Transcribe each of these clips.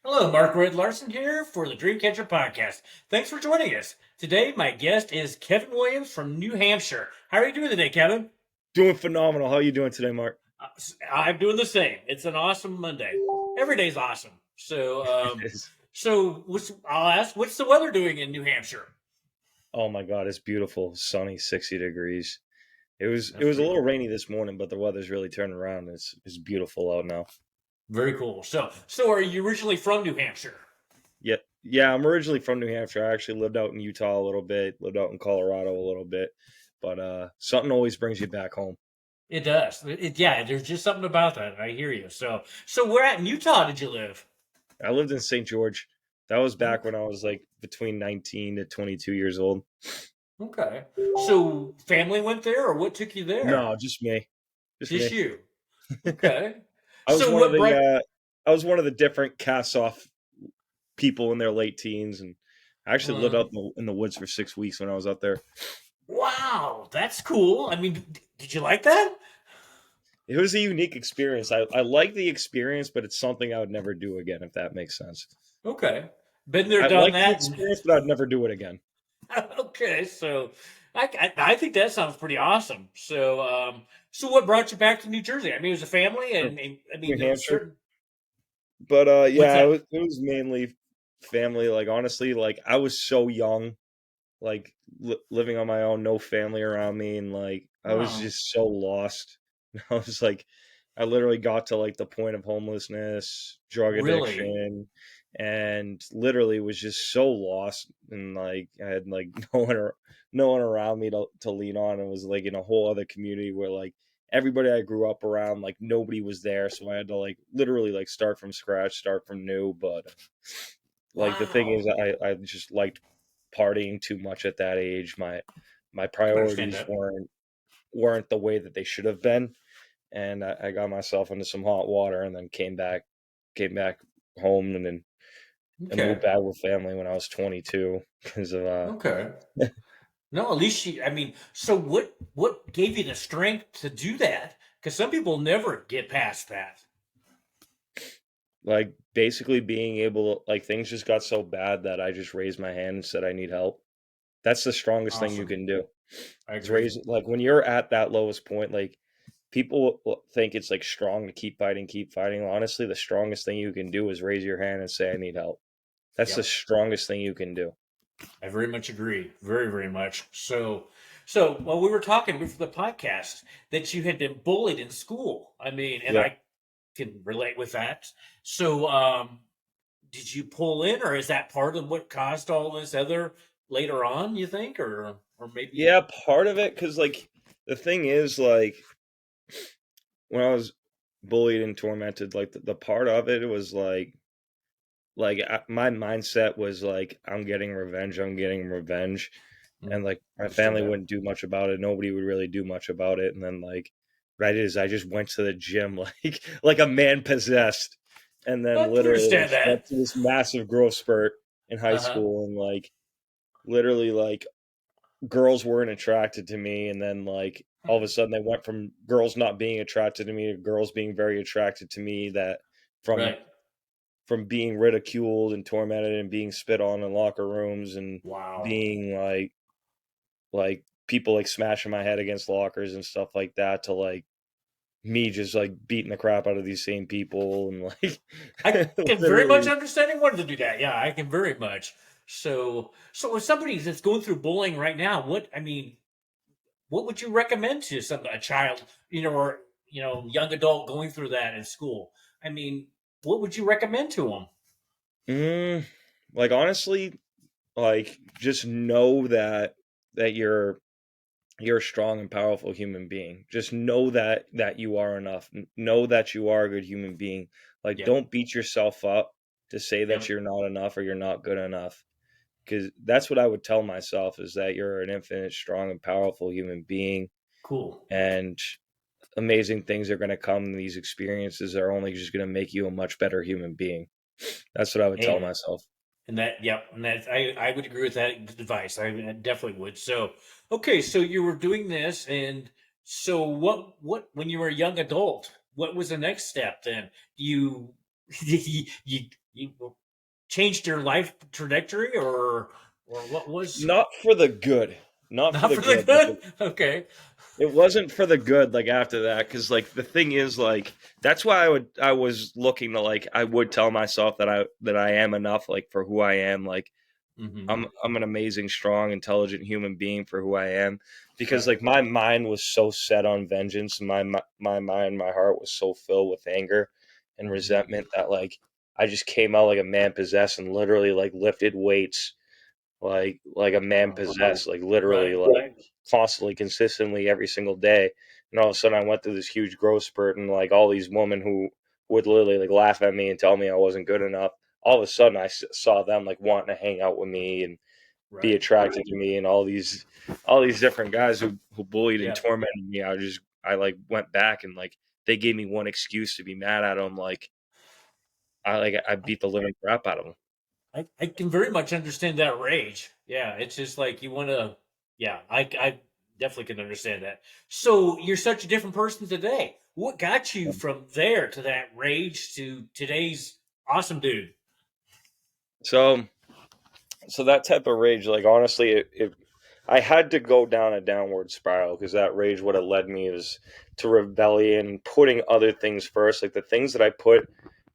Hello, Mark Red Larson here for the Dreamcatcher podcast. Thanks for joining us. Today, my guest is Kevin Williams from New Hampshire. How are you doing today, Kevin? Doing phenomenal. How are you doing today, Mark? Uh, I'm doing the same. It's an awesome Monday. Every day's awesome. So, It's- I'll ask, what's the weather doing in New Hampshire? oh my God, it's beautiful. Sunny, 60 degrees. It was a Very little cool. rainy this morning, but the weather's really turning around. It's beautiful out now. Very cool. So are you originally from New Hampshire? Yeah, yeah. I'm originally from New Hampshire. I actually lived out in Utah a little bit, lived out in Colorado a little bit, but something always brings you back home. It does. Yeah, there's just something about that. I hear you. So where at in Utah did you live? I lived in St. George. That was back Okay. when I was like between 19 to 22 years old. Okay. So family went there, or what took you there? No, just me, just Just me. you. Okay. I was So one of what the brought? I was one of the different cast off people in their late teens, and I actually lived Uh, out in the woods for 6 weeks when I was out there. wow, that's cool. I mean, did you like that? It was a unique experience. I like the experience, but it's something I would never do again, if that makes sense. Okay. Been there, I done like the that. And, experience, but I'd never do it again. okay. So I think that sounds pretty awesome. So what brought you back to New Jersey? I mean, it was a family, Or and I mean, New there was Hampshire, certain. but What's yeah, that? it was mainly family. Like honestly, like I was so young, like living on my own, no family around me, and like I was Oh, just so lost. I was like, I literally got to like the point of homelessness, drug really? addiction, and literally was just so lost. And like I had like no one around me to lean on. And was like in a whole other community where like everybody I grew up around, like nobody was there. So I had to like literally like start from scratch, start from new. But like the thing is, Wow. I just liked partying too much at that age. My I can understand priorities that. weren't the way that they should have been, and I got myself into some hot water, and then came back home, and moved Okay. back with family when I was 22 because of Okay. No, at least she. I mean, so what gave you the strength to do that? Because some people never get past that. like basically being able to, like things just got so bad that I just raised my hand and said I need help. That's the strongest thing you Awesome. can do. I Is agree. raise like when you're at that lowest point, like people think it's like strong to keep fighting, keep fighting. Honestly, the strongest thing you can do is raise your hand and say I need help. That's the Yep. strongest thing you can do. I very much agree. Very, very much. So while we were talking before the podcast that you had been bullied in school. I mean, and Yep. I can relate with that. So, did you pull in, or is that part of what caused all this other later on? You think, or maybe? Yeah, part of it, because like the thing is, like when I was bullied and tormented, like the part of it was my mindset was like I'm getting revenge, I'm getting revenge, and like my Understand family that. wouldn't do much about it. Nobody would really do much about it, and then like what I did is I just went to the gym like a man possessed, and then I can literally like understand went that. to this massive growth spurt in high Uh huh. school, and like literally like girls weren't attracted to me, and then like all of a sudden they went from girls not being attracted to me to girls being very attracted to me, that from Right. being ridiculed and tormented and being spit on in locker rooms and Wow. being like people like smashing my head against lockers and stuff like that, to like me just like beating the crap out of these same people and like I can very much literally. understand him wanting to do that. Yeah, I can very much. So if somebody that's going through bullying right now, I mean, what would you recommend to a child, or young adult going through that in school? I mean, what would you recommend to them? mm, like honestly, like just know that you're a strong and powerful human being. Just know that you are enough. Know that you are a good human being. Like Yep. don't beat yourself up to say that Yep. you're not enough or you're not good enough. Because that's what I would tell myself, is that you're an infinite, strong, and powerful human being, Cool. and amazing things are going to come. And these experiences are only just going to make you a much better human being. That's what I would tell Amen. myself. And that, yep, and that I would agree with that advice. I definitely would. So, okay, so you were doing this, and so what when you were a young adult, what was the next step then? You you changed your life trajectory, or what was Not for the good. Not for not the for the good. Like, good? Okay. it wasn't for the good, like after that, because like the thing is, like that's why I was looking to, like, I would tell myself that I am enough, like, for who I am. Like, Hmm. I'm an amazing, strong, intelligent human being for who I am, because Right. like my mind was so set on vengeance, and my mind, my heart was so filled with anger and Hmm. resentment that like I just came out like a man possessed and literally like lifted weights like a man Wow. possessed, like literally, Right. like constantly, consistently, every single day. And all of a sudden, I went through this huge growth spurt, and like all these women who would literally like laugh at me and tell me I wasn't good enough. All of a sudden, saw them like wanting to hang out with me and be Right. attracted to me, and all these different guys who bullied and Yeah. tormented me. I like went back and like they gave me one excuse to be mad at them. Like I beat the living crap out of them. I can very much understand that rage. Yeah, it's just like you want to. Yeah, I definitely can understand that. So you're such a different person today. What got you from there to that rage to today's awesome dude? So that type of rage, like honestly, I had to go down a downward spiral because that rage would have led me is to rebellion, putting other things first. Like the things that I put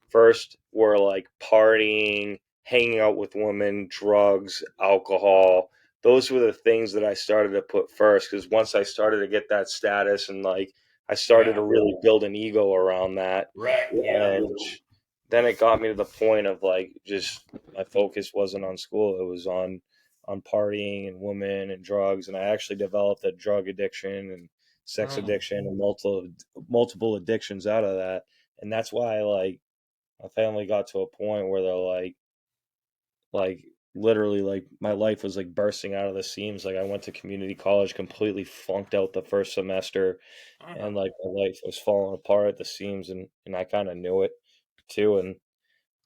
first were like partying, hanging out with women, drugs, alcohol. Those were the things that I started to put first because once I started to get that status and like I started to Yeah. really build an ego around that, Right. Yeah. and then it got me to the point of like just my focus wasn't on school, it was on partying and women and drugs, and I actually developed a drug addiction and sex Oh. addiction and multiple addictions out of that. And that's why like my family got to a point where they're like literally like my life was like bursting out of the seams. Like I went to community college, completely flunked out the first semester, Oh. and like my life was falling apart at the seams, and I kind of knew it too. And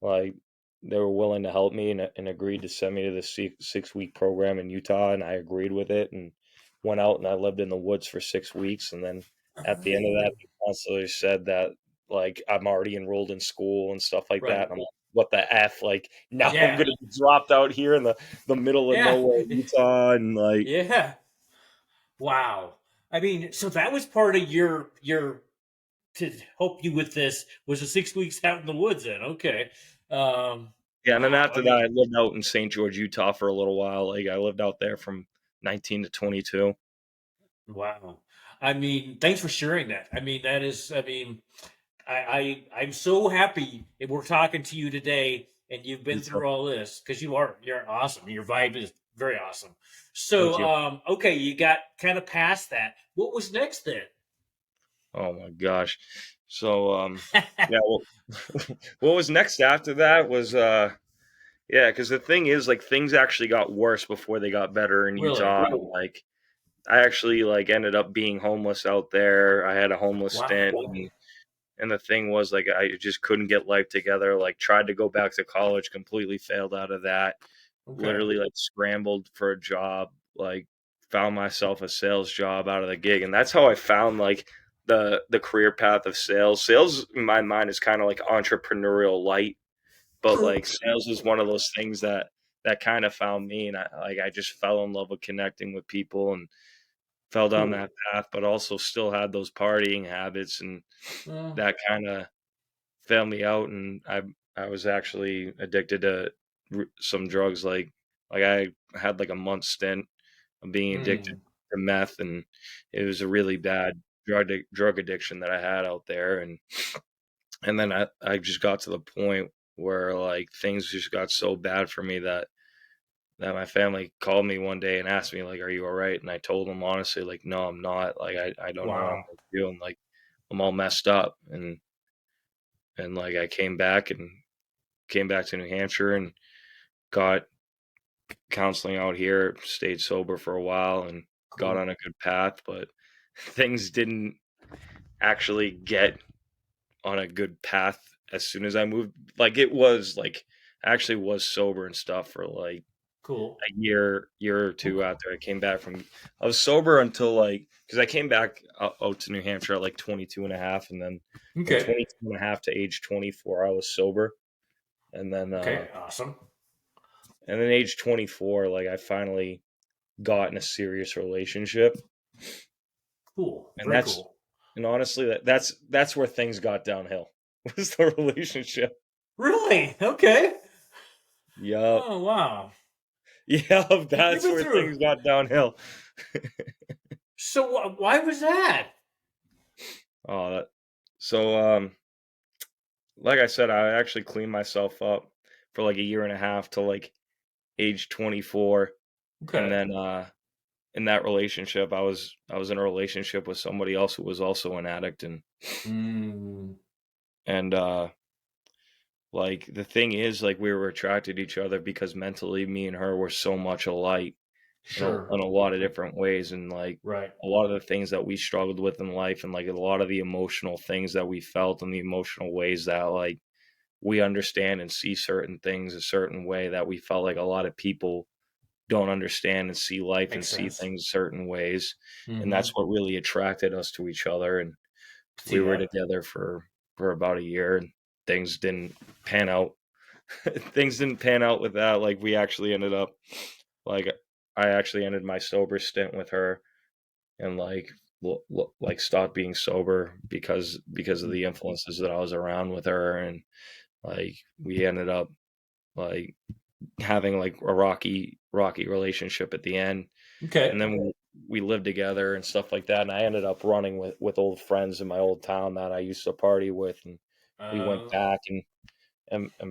like they were willing to help me and agreed to send me to this 6 week program in Utah, and I agreed with it and went out and I lived in the woods for 6 weeks. And then at the end of that, Oh. the counselor said that like I'm already enrolled in school and stuff like Right. that. I'm like, what the f? Like now I'm Yeah. gonna be dropped out here in the middle of Yeah. nowhere, Utah, and like Yeah. Wow. I mean, so that was part of your to help you with this was the 6 weeks out in the woods. Then okay. yeah. And then Wow. I after that, I mean, lived out in St. George, Utah, for a little while. Like I lived out there from 19 to 22. wow. I mean, thanks for sharing that. I mean, that is. I mean, I'm so happy that we're talking to you today, and you've been Utah. through all this because you're awesome. Your vibe is very awesome. Thank So, you. okay, you got kind of past that. What was next then? Oh my gosh. So yeah, well, what was next after that was yeah, because the thing is like things actually got worse before they got better in Really? Utah. Like I actually like ended up being homeless out there. I had a homeless Wow. stint, and the thing was like I just couldn't get life together. Like tried to go back to college, completely failed out of that. Okay. Literally like scrambled for a job, like found myself a sales job out of the gig. And that's how I found like the career path of sales. Sales in my mind is kind of like entrepreneurial light, but True. like sales is one of those things that kind of found me. And I just fell in love with connecting with people and fell down Cool. that path, but also still had those partying habits, and Uh, that kind of failed me out. And I was actually addicted to some drugs. Like I had like a month stint of being addicted hmm. to meth, and it was a really bad drug addiction that I had out there. And then I just got to the point where like things just got so bad for me that my family called me one day and asked me like, "Are you all right?" And I told them honestly like, "No, I'm not. Like I don't know what I'm Wow. doing. Like I'm all messed up." And like I came back to New Hampshire and got counseling out here, stayed sober for a while and got Cool. on a good path, but things didn't actually get on a good path as soon as I moved. Like it was like I actually was sober and stuff for like Cool. a year or two Okay. after I came back from. I was sober until like because I came back out to New Hampshire at like 22 and a half, and then from Okay. 22 and a half to age 24 I was sober, and then Okay. Awesome. age 24 like I finally got in a serious relationship, Cool. and Very that's cool. and honestly that's where things got downhill was the relationship. Really? Okay. Yup. Oh wow. Yup, You've that's been where through. things got downhill. So why was that? Oh, so like I said, I actually cleaned myself up for like a year and a half to like age 24, and Okay. then in that relationship I was in a relationship with somebody else who was also an addict, Mm, and like the thing is like we were attracted to each other because mentally me and her were so much alike sure. in a lot of different ways, and like Right. a lot of the things that we struggled with in life, and like a lot of the emotional things that we felt, and the emotional ways that like we understand and see certain things a certain way that we felt like a lot of people don't understand and see life and Makes see sense. things certain ways. And that's Mm-hmm. what really attracted us to each other. And See we were that. together for about a year, and things didn't pan out. Things didn't pan out with that. Like we actually ended up like I actually ended my sober stint with her, and like like stopped being sober because of Mm. the influences that I was around with her, and like we ended up like having like a rocky relationship at the end, Okay. and then we lived together and stuff like that, and I ended up running with old friends in my old town that I used to party with, and we went Uh, back and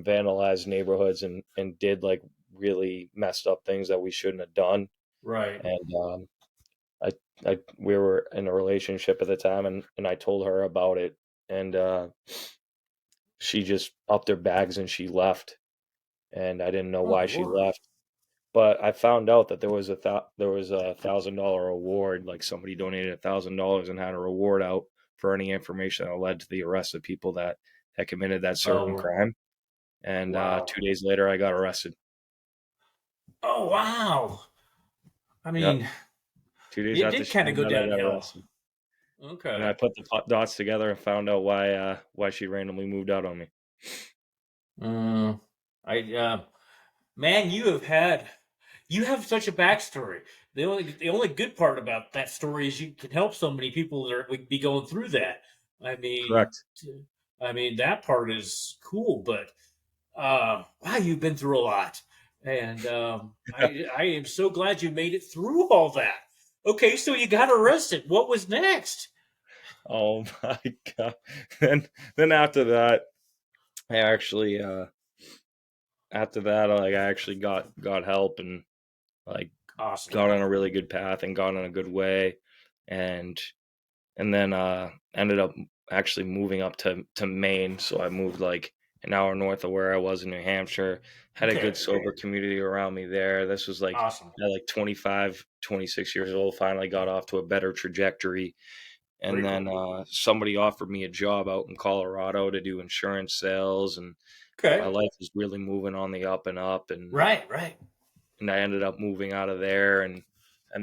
vandalized neighborhoods and did like really messed up things that we shouldn't have done, right. and I we were in a relationship at the time, and I told her about it, and she just upped her bags and she left, and I didn't know Oh why she Lord. left. But I found out that there was a $1,000 award, like somebody donated $1,000 and had a reward out for any information that led to the arrest of people that had committed that certain Oh crime. And wow. 2 days later, I got arrested. Oh wow. I Yep, mean, 2 days it after did she kind of moved go out, I got downhill. arrested. And I Okay. put the dots together and found out why she randomly moved out on me. Uh, I man, you have such a backstory. The only good part about that story is you can help so many people that would be going through that. I mean, Correct. that part is cool, but wow, you've been through a lot, and I am so glad you made it through all that. Okay, so you got arrested. What was next? Oh my god. Then after that, I actually like I actually got help, and like Awesome. got on a really good path and got on a good way, and then ended up actually moving up to Maine. So I moved like an hour north of where I was in New Hampshire. Had a good Okay. sober community around me there. This was like Awesome. at like 25, 26 years old. Finally got off to a better trajectory, and Very then cool. somebody offered me a job out in Colorado to do insurance sales, and my Okay. life was really moving on the up and up, Right. Right. and I ended up moving out of there, and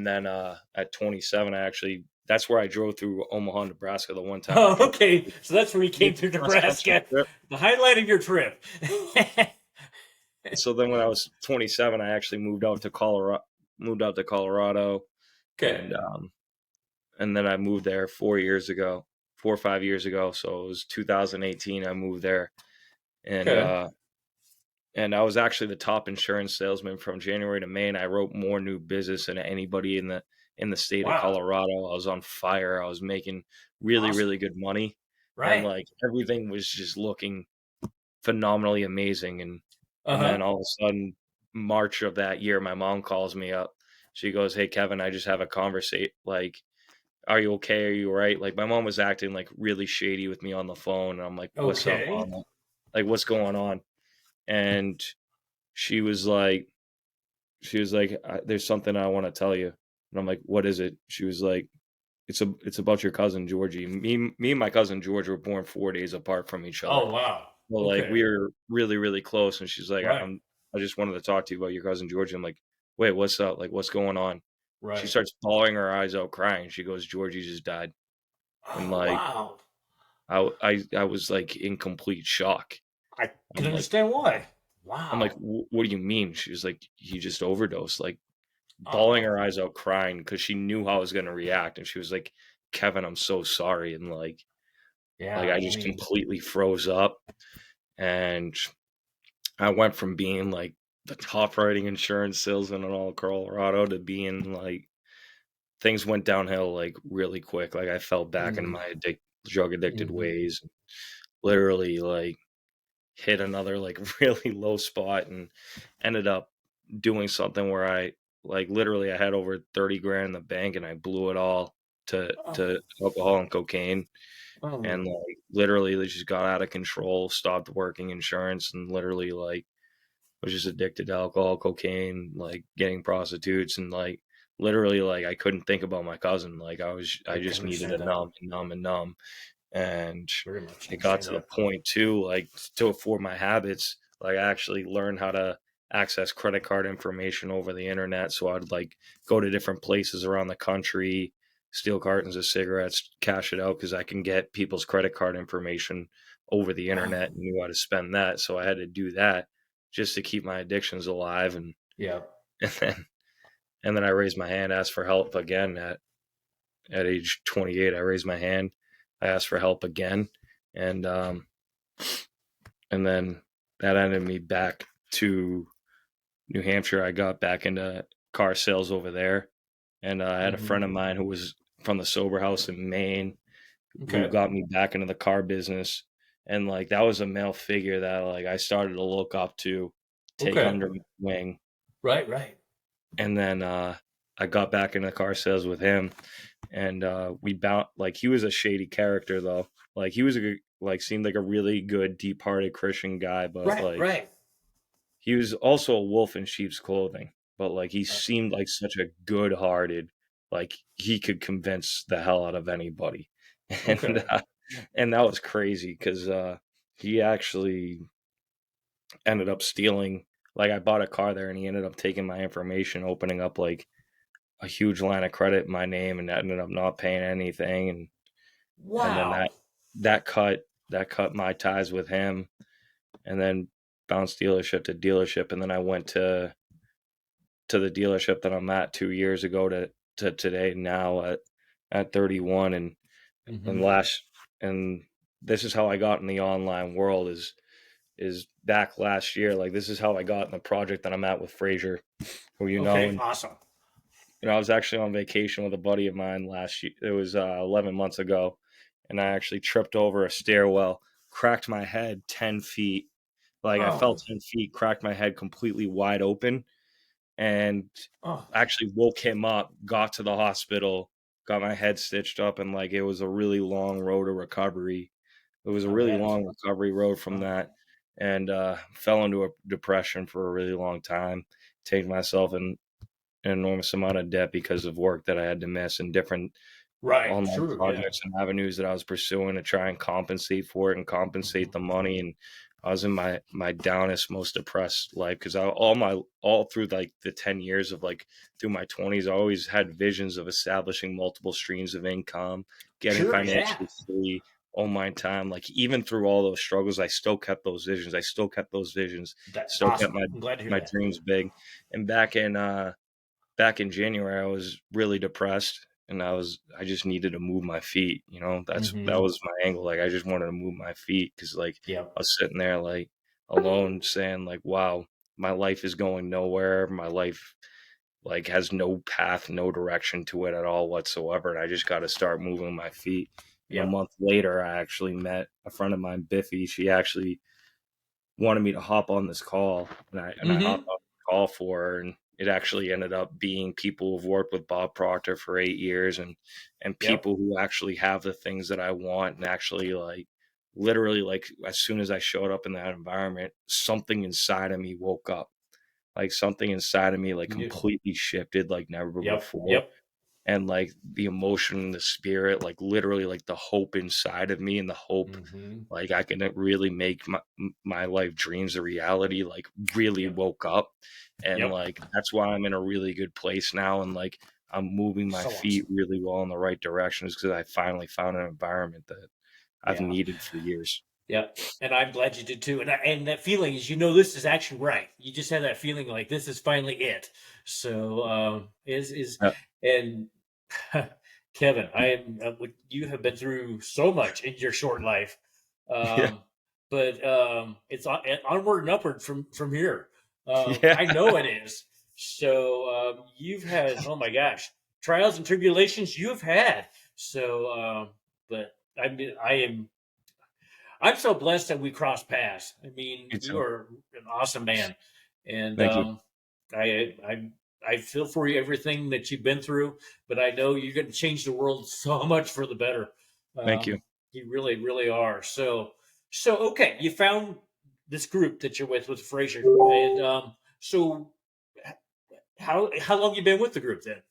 then at 27 I actually that's where I drove through Omaha, Nebraska the one time I Oh, drove. okay. So that's where you came through Cross country Nebraska. trip. The highlight of your trip. So then when I was 27 I actually moved out to Colorado, Okay. and then I moved there 4 years ago, 4 or 5 years ago. So it was 2018 I moved there, and Okay. I was actually the top insurance salesman from January to May, and I wrote more new business than anybody in the state of Wow. Colorado. I was on fire. I was making really, Awesome. really good money, and Right. like everything was just looking phenomenally amazing. Uh And then huh. all of a sudden, March of that year, my mom calls me up. She goes, "Hey Kevin, I just have a conversation. Like, are you okay? Are you all right?" Like my mom was acting like really shady with me on the phone, and I'm like, "What's up, Okay. mom? Like, what's going on?" And she was like, "There's something I want to tell you." And I'm like, "What is it?" She was like, it's about your cousin Georgie. Me and my cousin George were born 4 days apart from each other. Oh wow. Well, like Okay. we were really, really close." And she's like, Right. I just wanted to talk to you about your cousin Georgie." I'm like, "Wait, what's up? Like, what's going on?" She Right. starts bawling her eyes out, crying. She goes, "Georgie just died." And, Oh, like, wow. I was, like, in complete shock. I can I'm like understand why. I'm like, Wow. What do you mean?" She was like, "He just overdosed," like, bawling Oh, her eyes out, crying because she knew how I was gonna react, and she was like, "Kevin, I'm so sorry," and, yeah. I I just mean, completely froze up, and I went from being, like, the top writing insurance salesman in all of Colorado to being, like things went downhill, like, really quick, like, I fell back into mm, my drug addicted mhm. ways, literally, like, hit another, like, really low spot and ended up doing something where literally, I had over 30 grand in the bank, and I blew it all Oh, to alcohol and cocaine, oh, and, literally, they just got out of control, stopped working insurance, and literally, was just addicted to alcohol, cocaine, like, getting prostitutes, and, literally, I couldn't think about my cousin, I I can just needed understand a that. numb and numb and numb, and Very much it got understand to the that. point too, to afford my habits, I actually learned how to access credit card information over the internet, so I'd, go to different places around the country, steal cartons of cigarettes, cash it out because I can get people's credit card information over the Wow. internet and knew how to spend that, so I had to do that just to keep my addictions alive, and Yeah. and then and then I raised my hand, asked for help again at age 28. I raised my hand, I asked for help again, and and then that ended me back to New Hampshire. I got back into car sales over there, and I had a Hmm. friend of mine who was from the sober house in Maine who Okay. got me back into the car business, and that was a male figure that I started to look up to, take Okay. under my wing, Right. Right. and then I got back into car sales with him, and we bound he was a shady character though, he was a seemed like a really good deep-hearted Christian guy, but Right. Right. he was also a wolf in sheep's clothing, but he Uh, seemed like such a good-hearted, he could convince the hell out of anybody, and okay. and that was crazy because he actually ended up stealing. I bought a car there, and he ended up taking my information, opening up a huge line of credit in my name, and ended up not paying anything, and then Wow. that cut my ties with him, and then bounced dealership to dealership, and then I went to the dealership that I'm at 2 years ago to today now at 31, and Hmm. last and this is how I got in the online world is back last year. This is how I got in the project that I'm at with Frazier, who Okay. and Awesome. I was actually on vacation with a buddy of mine last year. It was 11 months ago, and I actually tripped over a stairwell, cracked my head 10 feet. I fell Oh. 10 feet, cracked my head completely wide open, and Oh. actually woke him up, got to the hospital, got my head stitched up, and it was a really long road to recovery. It was a I really bet. long recovery road from Wow. that, and fell into a depression for a really long time. Taking myself in an enormous amount of debt because of work that I had to miss and different Right. online True. Yeah. projects and avenues that I was pursuing to try and compensate for it and compensate the money. And I was in my downest, most depressed life because all through the 10 years of through my 20s, I always had visions of establishing multiple streams of income, getting Sure. Yeah. financially free, own my time. Even through all those struggles, I still kept those visions. That's Still kept awesome. I'm glad to hear my that. dreams big. And back in January, I was really depressed, and I just needed to move my feet. That Hmm. was my angle. I just wanted to move my feet because Yep. I was sitting there alone, saying wow, my life is going nowhere. My life has no path, no direction to it at all whatsoever, and I just got to start moving my feet. And a Yep. month later, I actually met a friend of mine, Biffy. She actually wanted me to hop on this call, and I hopped Hmm. on the call for her, and it actually ended up being people who've worked with Bob Proctor for 8 years, and Yep. people who actually have the things that I want, and actually literally as soon as I showed up in that environment, something inside of me woke up. Something inside of me You do. completely shifted like never Yep. before. Yep. and like the emotion, the spirit, like literally like the hope inside of me, and the hope Hmm. like I can really make my life dreams a reality, like really Yep. woke up. And Yep. like that's why I'm in a really good place now, and like I'm moving my So feet awesome. really well in the right directions because I finally found an environment that I've Yeah. needed for years. Yep. And I'm glad you did too. And that feeling is, this is actually right. You just had that feeling like this is finally it. So is Yeah. and Kevin, you have been through so much in your short life. Yeah. Um, but it's onward and upward from here. Yeah. I know it is. So you've had, oh my gosh, trials and tribulations you've had. So, but I'm so blessed that we crossed paths. I mean, Me you too. are an awesome man, and Thank you. I feel for you everything that you've been through. But I know you're going to change the world so much for the better. Thank you. You really, really are. So okay, you found this group that you're with Fraser, and so how long you been with the group then?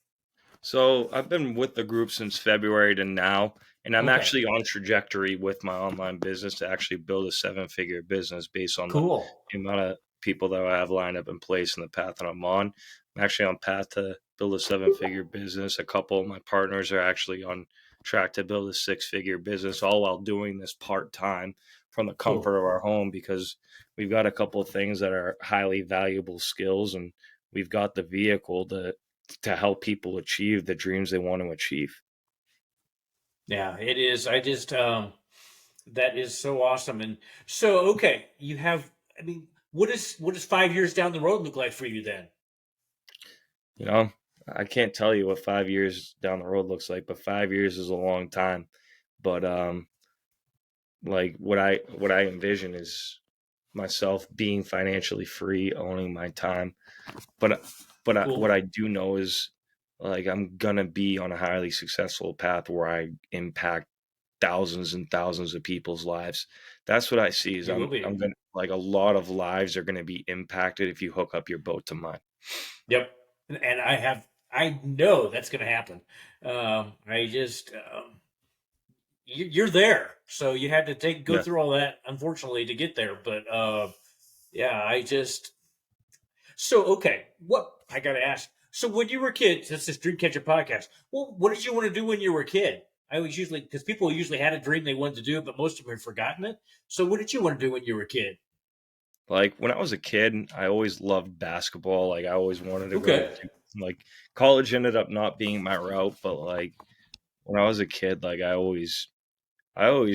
So I've been with the group since February to now, and I'm Okay, actually on trajectory with my online business to actually build a seven-figure business based on cool. the amount of people that I have lined up in place and the path that I'm on. I'm actually on path to build a seven-figure business. A couple of my partners are actually on track to build a six-figure business, all while doing this part-time from the comfort Cool. of our home because we've got a couple of things that are highly valuable skills, and we've got the vehicle to help people achieve the dreams they want to achieve. Yeah, it is. I just that is so awesome. And so okay, you have I mean, what does 5 years down the road look like for you then? You know, I can't tell you what 5 years down the road looks like, but 5 years is a long time. But like what I envision is myself being financially free, owning my time. But what Cool. I do know is like I'm gonna be on a highly successful path where I impact thousands and thousands of people's lives. That's what I see is You will I'm be. gonna like a lot of lives are gonna be impacted if you hook up your boat to mine. Yep. And I know that's gonna happen. I just you're there. So you had to go Yeah. through all that, unfortunately, to get there. But yeah, I just so okay. What I gotta ask. So when you were a kid, since this Dreamcatcher podcast, well, what did you want to do when you were a kid? I was usually because people usually had a dream they wanted to do, but most of them have forgotten it. So what did you want to do when you were a kid? Like when I was a kid, I always loved basketball. Like I always wanted to go to Okay. like college ended up not being my route, but like when I was a kid, like I always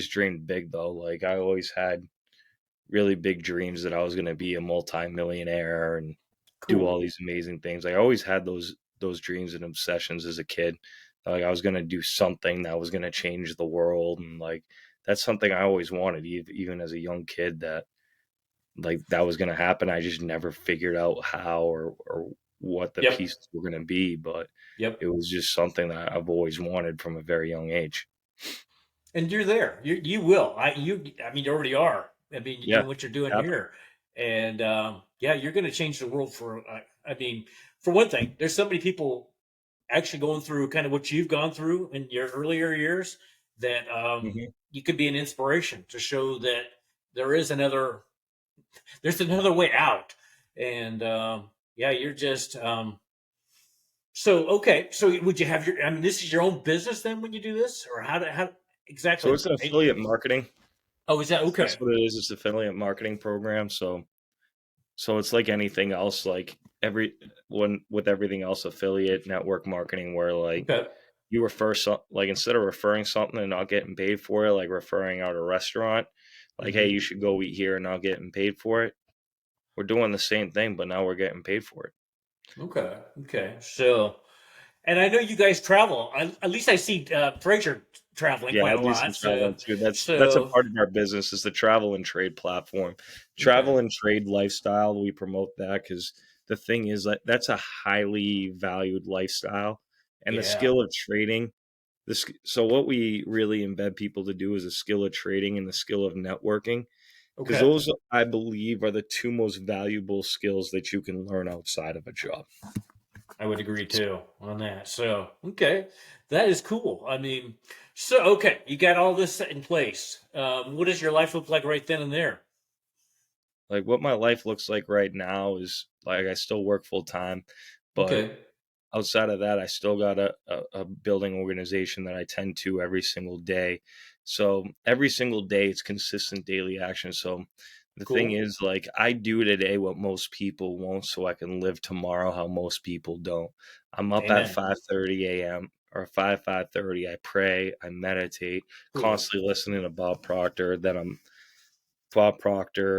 dreamed big though. Like I always had really big dreams that I was going to be a multimillionaire and do all Cool. these amazing things. Like I always had those dreams and obsessions as a kid. Like I was going to do something that was going to change the world, and like that's something I always wanted even as a young kid, that like that was going to happen. I just never figured out how or what the Yep. pieces were going to be, but Yep. it was just something that I've always wanted from a very young age. And you're there. You will. I mean, you already are. I mean, you're Yeah, doing what you're doing happen. here, and yeah, you're going to change the world for. I mean, for one thing, there's so many people actually going through kind of what you've gone through in your earlier years that Hmm. you could be an inspiration to show that there is there's another way out. And yeah, you're just so okay. So would you have I mean, this is your own business then when you do this, or how So exactly? it's an affiliate marketing. Oh, is that That's okay? what it is. It's affiliate marketing program. So it's like anything else, like every when with everything else, affiliate network marketing, where like Okay. you like instead of referring something and not getting paid for it, like referring out a restaurant, like hey, Hmm. you should go eat here and not getting paid for it. We're doing the same thing, but now we're getting paid for it. Okay. Okay. So, and I know you guys travel. At least I see Fraser traveling Yeah, quite I a do some lot. So, traveling too. That's a so part of our business is the travel and trade platform. okay. Travel and trade lifestyle, we promote that because the thing is that that's a highly valued lifestyle. And the Yeah. skill of trading, so what we really embed people to do is the skill of trading and the skill of networking, because Okay. those I believe are the two most valuable skills that you can learn outside of a job. I would agree too on that. So, okay, that is cool. I mean, so okay, you got all this set in place. What does your life look like right then and there? Like what my life looks like right now is like I still work full time, but Okay, outside of that, I still got a building organization that I tend to every single day. So every single day, it's consistent daily action. So the thing cool. is, like, I do today what most people won't, so I can live tomorrow how most people don't. I'm up at Amen. 5:30 a.m. or 5:30. I pray, I meditate, Cool. constantly listening to Bob Proctor,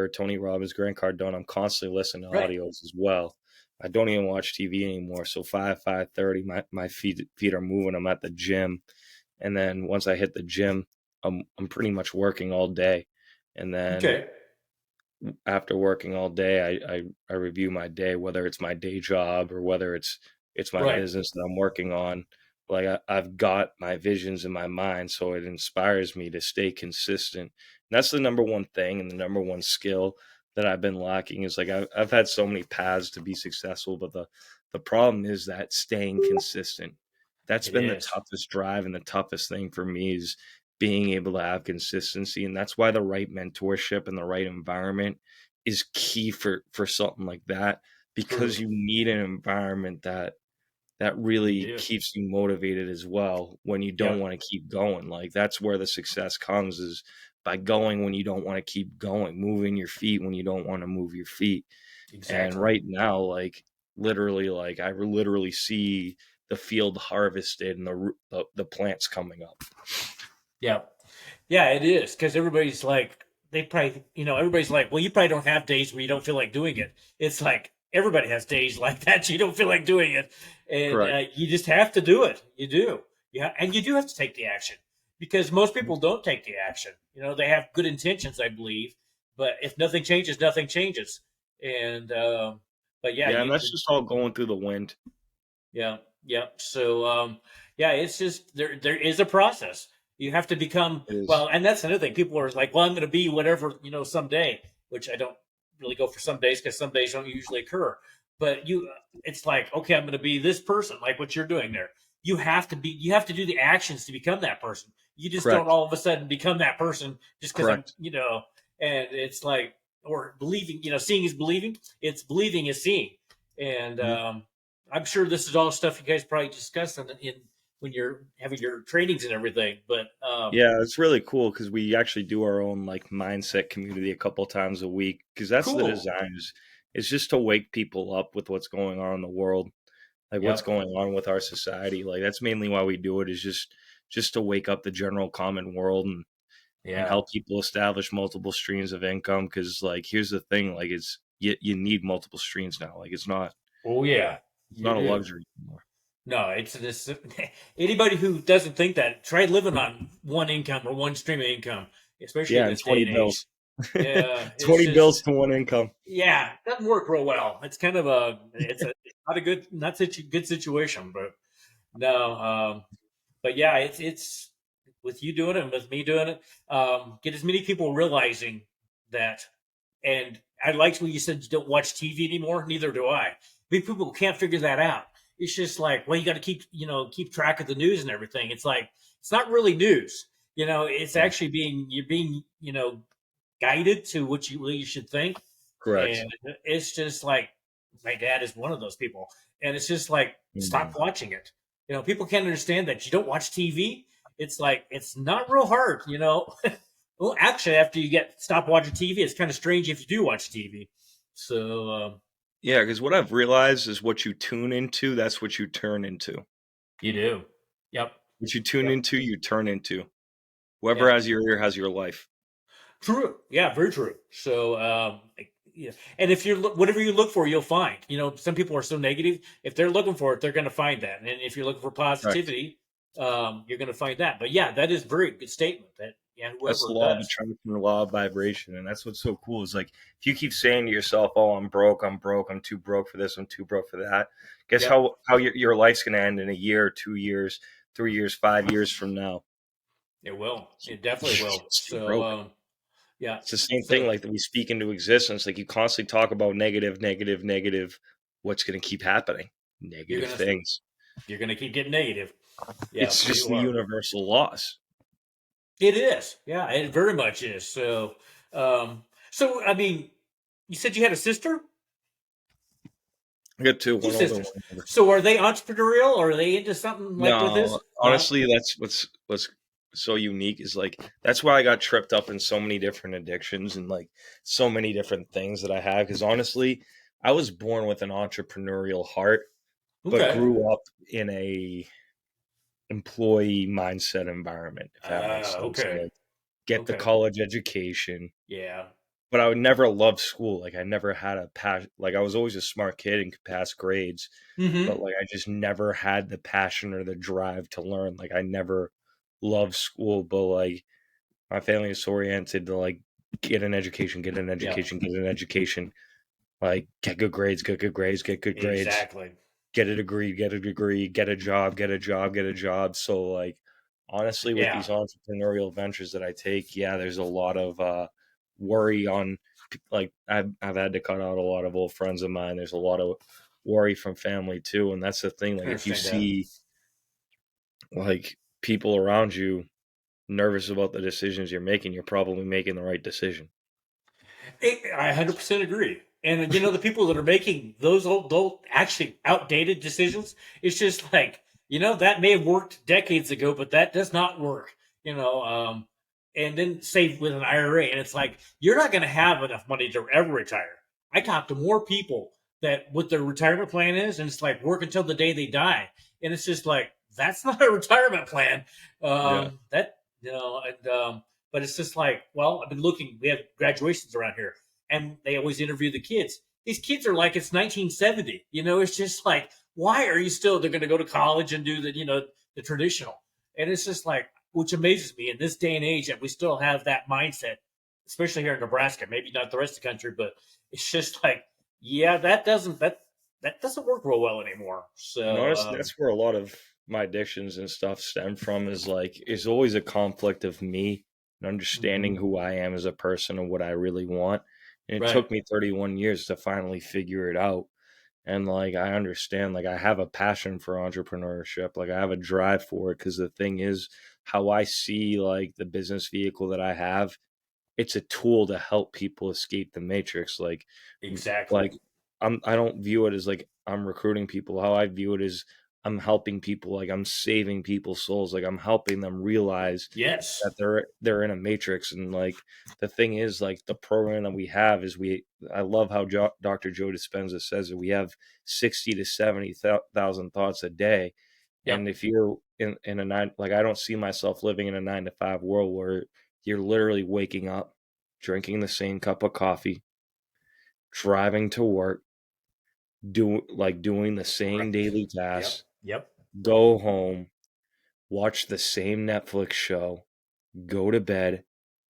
Tony Robbins, Grant Cardone. I'm constantly listening to Right. audios as well. I don't even watch TV anymore. So 5:30, my feet are moving. I'm at the gym, and then once I hit the gym, I'm pretty much working all day, and then Okay. after working all day, I review my day, whether it's my day job or whether it's my Right. business that I'm working on. Like I've got my visions in my mind, so it inspires me to stay consistent. And that's the number one thing and the number one skill that I've been lacking is like I've had so many paths to be successful, but the problem is that staying consistent. That's It been the is. toughest drive and the toughest thing for me is being able to have consistency, and that's why the right mentorship and the right environment is key for something like that, because True. you need an environment that You really do. keeps you motivated as well when you don't Yep. want to keep going. Like that's where the success comes is by going when you don't want to keep going, moving your feet when you don't want to move your feet. And Exactly. right now, like literally, like I literally see the field harvested and the plants coming up. Yeah. Yeah, it is because everybody's like, they probably, everybody's like, well, you probably don't have days where you don't feel like doing it. It's like everybody has days like that. You don't feel like doing it, and Correct. you just have to do it. You do, yeah, and you do have to take the action because most people don't take the action. They have good intentions, I believe, but if nothing changes, nothing changes. And but yeah, Yeah, and that's just all going through the wind. yeah, yeah. So, yeah, it's just there is a process. You have to become It is. well, and that's another thing. People are like, "Well, I'm going to be whatever someday," which I don't really go for some days because some days don't usually occur. But it's like, okay, I'm going to be this person, like what you're doing there. You have to be. You have to do the actions to become that person. You just don't Correct. all of a sudden become that person just because I'm, Correct. And it's like, or believing, seeing is believing. It's believing is seeing, and Mhm. I'm sure this is all stuff you guys probably discuss in when you're having your trainings and everything. But Yeah, it's really cool because we actually do our own like mindset community a couple times a week because that's the cool. design is just to wake people up with what's going on in the world, like what's Yep. going on with our society. Like that's mainly why we do it is just to wake up the general common world and Yeah. help people establish multiple streams of income. Because like here's the thing, like you need multiple streams now. Like Oh yeah, it's you not a do. luxury anymore. No, it's this. Anybody who doesn't think that, try living on one income or one stream of income, especially in Yeah, and this day 20 and age. bills. Yeah, it's 20 bills just to one income. yeah, it doesn't work real well. It's kind of it's not a good not such a good situation, but no. But yeah, it's with you doing it and with me doing it. Get as many people realizing that. And I liked when you said you don't watch TV anymore. Neither do I. People can't figure that out. It's just like, well, you got to keep track of the news and everything. It's like it's not really news. It's Yeah, actually you're being guided to what you should think. correct. And it's just like my dad is one of those people. And it's just like, stop Mhm. watching it. People can't understand that you don't watch TV. It's like, it's not real hard. Well, actually, after you stop watching TV, it's kind of strange if you do watch TV. So, Yeah, because what I've realized is what you tune into, that's what you turn into. you do. Yep. What you tune Yep. into, you turn into. Whoever Yep. has your ear has your life. True. Yeah, very true. So, yeah. And if whatever you look for, you'll find. Some people are so negative. If they're looking for it, they're going to find that. And if you're looking for Correct. positivity, you're going to find that. But yeah, that is a very good statement. That yeah, That's the whoever law of does. attraction, the law of vibration. And that's what's so cool is like if you keep saying to yourself, oh, I'm broke, I'm too broke for this, I'm too broke for that. Guess Yep, how your life's gonna end in a year, 2 years, 3 years, 5 years from now. it will. It definitely will. You're So, broke. yeah. It's the same thing So like that we speak into existence. Like you constantly talk about negative, negative, negative. What's gonna keep happening? You're negative gonna things. you're gonna keep getting negative. Yeah, It's just you the are. universal loss. It is. Yeah, it very much is. So I mean, you said you had a sister, I got two, two one older, sisters. one younger. So are they entrepreneurial, or are they into something like with No, this? No. honestly, that's what's so unique is like that's why I got tripped up in so many different addictions and like so many different things that I have. Because honestly, I was born with an entrepreneurial heart, but Okay. grew up in a employee mindset environment, if that makes sense. So Okay. like get the Okay. college education, Yeah. but I would never love school. Like I never had a passion. Like I was always a smart kid and could pass grades, but Mm-hmm. like I just never had the passion or the drive to learn. Like I never loved school, but like my family is oriented to like get an education, get an Yeah. education, get an education, like get good grades, get good grades, get good grades, Exactly. get a degree, get a degree, get a job, get a job, get a job. So like honestly with Yeah. these entrepreneurial ventures that I take, yeah, there's a lot of worry on like I've had to cut out a lot of old friends of mine. There's a lot of worry from family too, and that's the thing. I Like can if you understand that. see like people around you nervous about the decisions you're making, you're probably making the right decision. I 100% agree. And the people that are making those actually outdated decisions, it's just like, that may have worked decades ago, but that does not work. You know, and then save with an IRA, and it's like you're not going to have enough money to ever retire. I talk to more people that what their retirement plan is, and it's like work until the day they die, and it's just like that's not a retirement plan. Yeah. That and but it's just like, well, I've been looking. We have graduations around here, and they always interview the kids. These kids are like it's 1970. It's just like, why are you still? They're going to go to college and do the traditional, and it's just like, which amazes me in this day and age that we still have that mindset, especially here in Nebraska. Maybe not the rest of the country, but it's just like, yeah, that doesn't work real well anymore. And So, honestly, that's where a lot of my addictions and stuff stem from is like, is always a conflict of me and understanding mhm, who I am as a person and what I really want. And it right, took me 31 years to finally figure it out. And like, I understand, like, I have a passion for entrepreneurship. Like, I have a drive for it because the thing is, how I see like the business vehicle that I have, it's a tool to help people escape the matrix. exactly, Like I don't view it as like I'm recruiting people. How I view it is I'm helping people, like I'm saving people's souls. Like I'm helping them realize yes, that they're in a matrix. And like the thing is, like the program that we have is I love how Dr. Joe Dispenza says that we have 60 to 70,000 thoughts a day. And yep, if you're in a nine, like I don't see myself living in a 9 to 5 world where you're literally waking up, drinking the same cup of coffee, driving to work, doing the same correct, daily yep, tasks, yep, go home, watch the same Netflix show, go to bed,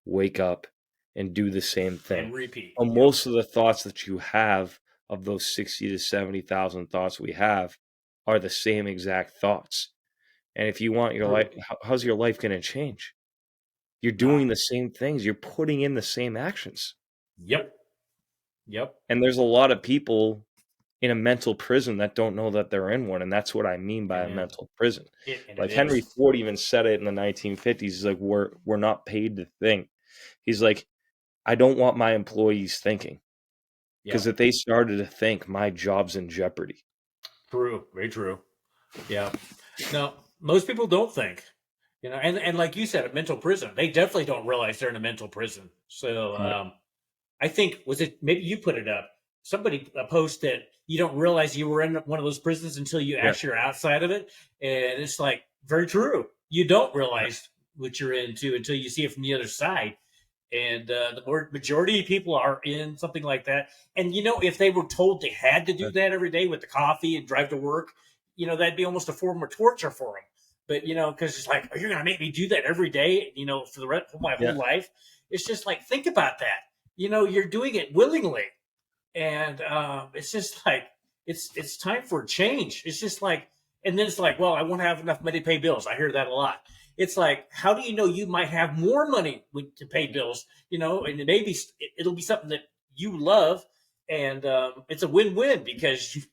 wake up, and do the same thing. and repeat, And yep, most of the thoughts that you have of those 60 to 70,000 thoughts we have are the same exact thoughts. And if you want your life, true, how's your life going to change? You're nah, doing the same things, you're putting in the same actions. yep, yep, And there's a lot of people in a mental prison that don't know that they're in one, and that's what I mean by a amen. mental prison. And it Like Henry is, Ford even said it in the 1950s. He's like, we're not paid to think. He's like, I don't want my employees thinking because yep, if they started to think, my job's in jeopardy. true, very true, yeah. No, most people don't think, and like you said, a mental prison. They definitely don't realize they're in a mental prison. So, Right. I think was it maybe you put it up. Somebody post that you don't realize you were in one of those prisons until you Yeah. actually are outside of it, and it's like very true. You don't realize what you're into until you see it from the other side. And the majority of people are in something like that. And if they were told they had to Yeah. do that every day with the coffee and drive to work, that'd be almost a form of torture for them. But because it's like, oh, you're gonna make me do that every day, for the rest of my Yeah. whole life. It's just like, think about that. You're doing it willingly, and it's just like it's time for a change. It's just like, and then it's like, well, I won't have enough money to pay bills. I hear that a lot. It's like, how do you know you might have more money to pay bills? And maybe it'll be something that you love, and it's a win-win because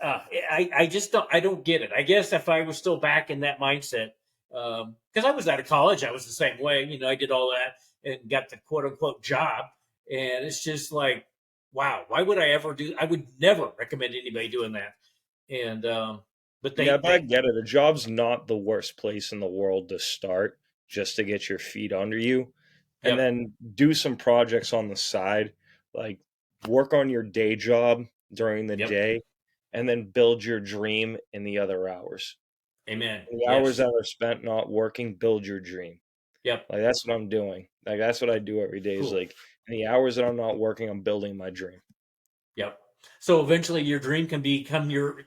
I just don't get it. I guess if I was still back in that mindset, because I was out of college, I was the same way. I did all that and got the quote unquote job, and it's just like, wow, why would I ever do? I would never recommend anybody doing that. And but Yeah, they but I get it. A job's not the worst place in the world to start just to get your feet under you and yep, then do some projects on the side, like work on your day job during the yep, day and then build your dream in the other hours. amen, The hours yes, that are spent not working, build your dream. yep, Like that's what I'm doing. Like that's what I do every day is cool. like in the hours that I'm not working, I'm building my dream. Yep. So eventually, your dream can become your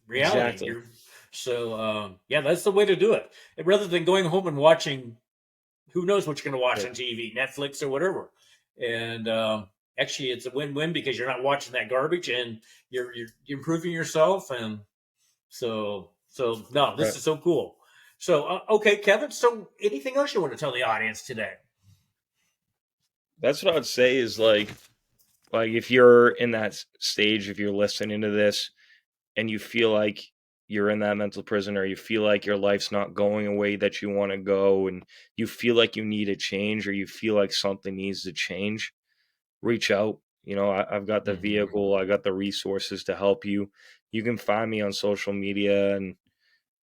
reality. Exactly. Yeah, that's the way to do it. And rather than going home and watching, who knows what you're going to watch Right. on TV, Netflix or whatever. And actually, it's a win-win because you're not watching that garbage and you're improving yourself. And so no, this Right. is so cool. So okay, Kevin. So anything else you want to tell the audience today? That's what I would say is like if you're in that stage, if you're listening to this and you feel like you're in that mental prison or you feel like your life's not going a way that you want to go and you feel like you need a change or you feel like something needs to change, reach out. I've got the Mhm. vehicle, I got the resources to help you. You can find me on social media and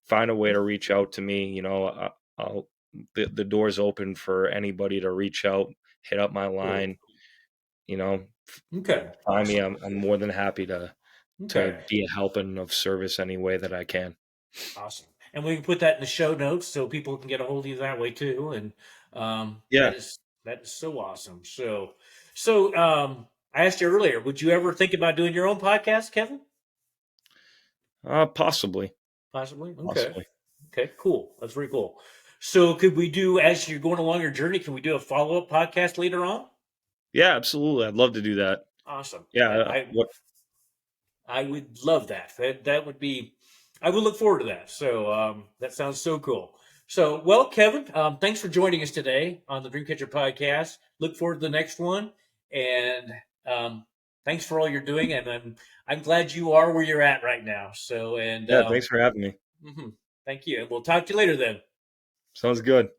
find a way to reach out to me. I'll the door's open for anybody to reach out, hit up my Cool. line. You know, Okay. find me. Awesome. I'm more than happy to Okay. be a help and of service any way that I can. Awesome. And we can put that in the show notes so people can get a hold of you that way too. And Yeah, that is so awesome. I asked you earlier, would you ever think about doing your own podcast, Kevin? possibly, Possibly. Okay. possibly. Okay. Cool. That's very cool. So could we do as you're going along your journey? Can we do a follow up podcast later on? Yeah, absolutely. I'd love to do that. Awesome. Yeah. I What? I would love that. That would be. I would look forward to that. So that sounds so cool. So well, Kevin, thanks for joining us today on the Dreamcatcher podcast. Look forward to the next one, and um, thanks for all you're doing. And I'm glad you are where you're at right now. So Yeah. Thanks for having me. mhm. Thank you, and we'll talk to you later then. Sounds good.